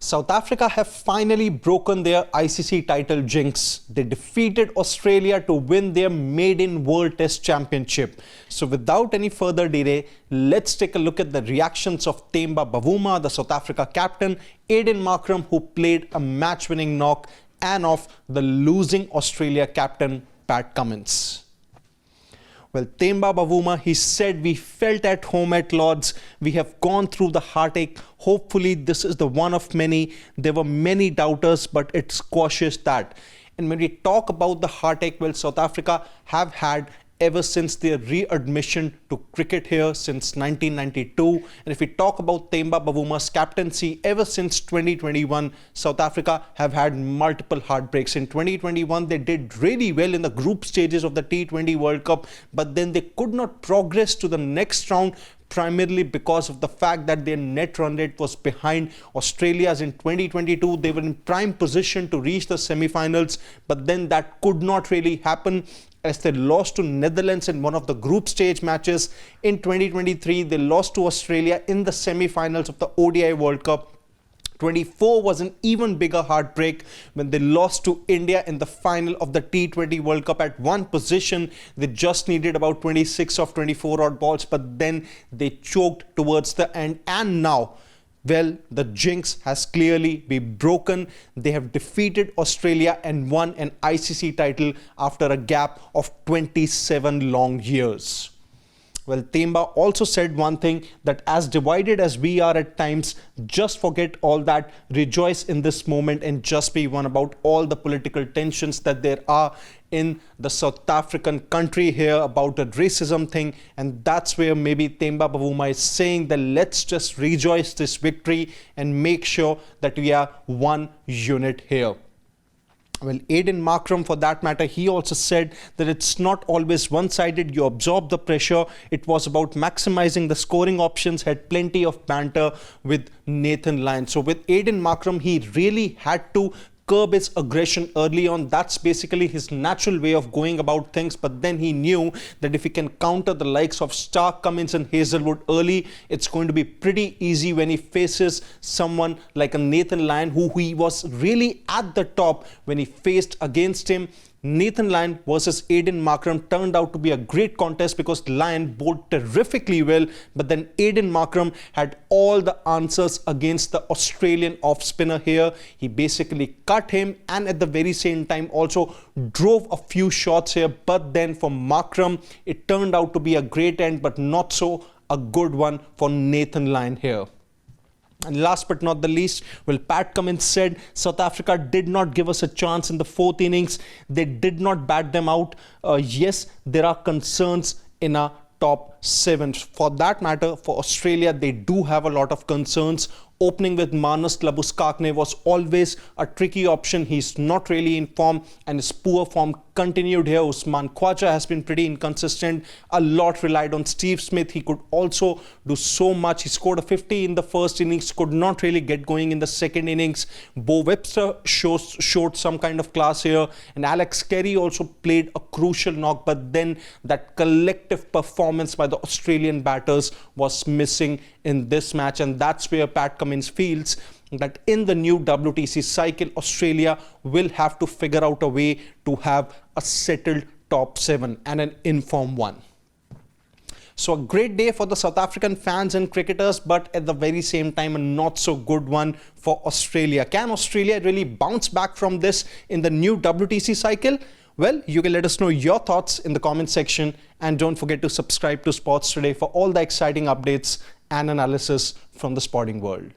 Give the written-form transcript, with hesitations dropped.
South Africa have finally broken their ICC title jinx. They defeated Australia to win their maiden World Test Championship. So without any further delay, let's take a look at the reactions of Temba Bavuma, the South Africa captain, Aiden Markram, who played a match-winning knock, and of the losing Australia captain, Pat Cummins. Well, Temba Bavuma, he said, "We felt at home at Lord's. We have gone through the heartache. Hopefully, this is the one of many. There were many doubters, but it squashes that." And when we talk about the heartache, well, South Africa have had ever since their readmission to cricket here since 1992. And if we talk about Temba Bavuma's captaincy, ever since 2021, South Africa have had multiple heartbreaks. In 2021, they did really well in the group stages of the T20 World Cup, but then they could not progress to the next round, primarily because of the fact that their net run rate was behind Australia's. In 2022, they were in prime position to reach the semi-finals, but then that could not really happen as they lost to Netherlands in one of the group stage matches. In 2023, they lost to Australia in the semi-finals of the ODI World Cup. 24 was an even bigger heartbreak when they lost to India in the final of the T20 World Cup at one position. They just needed about 26 of 24 odd balls, but then they choked towards the end. And now, well, the jinx has clearly been broken. They have defeated Australia and won an ICC title after a gap of 27 long years. Well, Temba also said one thing, that as divided as we are at times, just forget all that, rejoice in this moment and just be one about all the political tensions that there are in the South African country here about the racism thing. And that's where maybe Temba Bavuma is saying that let's just rejoice this victory and make sure that we are one unit here. Well, Aiden Markram, for that matter, he also said that it's not always one-sided. You absorb the pressure. It was about maximizing the scoring options, had plenty of banter with Nathan Lyon. So with Aiden Markram, he really had to curb his aggression early on. That's basically his natural way of going about things. But then he knew that if he can counter the likes of Stark, Cummins and Hazelwood early, it's going to be pretty easy when he faces someone like a Nathan Lyon, who he was really at the top when he faced against him. Nathan Lyon versus Aiden Markram turned out to be a great contest because Lyon bowled terrifically well, but then Aiden Markram had all the answers against the Australian off-spinner here. He basically cut him and at the very same time also drove a few shots here, but then for Markram, it turned out to be a great end, but not so a good one for Nathan Lyon here. And last but not the least, well, Pat Cummins said South Africa did not give us a chance in the fourth innings. They did not bat them out. Yes, there are concerns in our top seven. For that matter, for Australia, they do have a lot of concerns. Opening with Marnus Labuschagne was always a tricky option. He's not really in form and his poor form continued here. Usman Khawaja has been pretty inconsistent. A lot relied on Steve Smith. He could also do so much. He scored a 50 in the first innings, could not really get going in the second innings. Bo Webster showed some kind of class here, and Alex Carey also played a crucial knock, but then that collective performance by the Australian batters was missing in this match, and that's where Pat Cummins feels that in the new WTC cycle, Australia will have to figure out a way to have a settled top seven and an informed one. So a great day for the South African fans and cricketers, but at the very same time, a not so good one for Australia. Can Australia really bounce back from this in the new WTC cycle? Well, you can let us know your thoughts in the comment section, and don't forget to subscribe to Sports Today for all the exciting updates and analysis from the sporting world.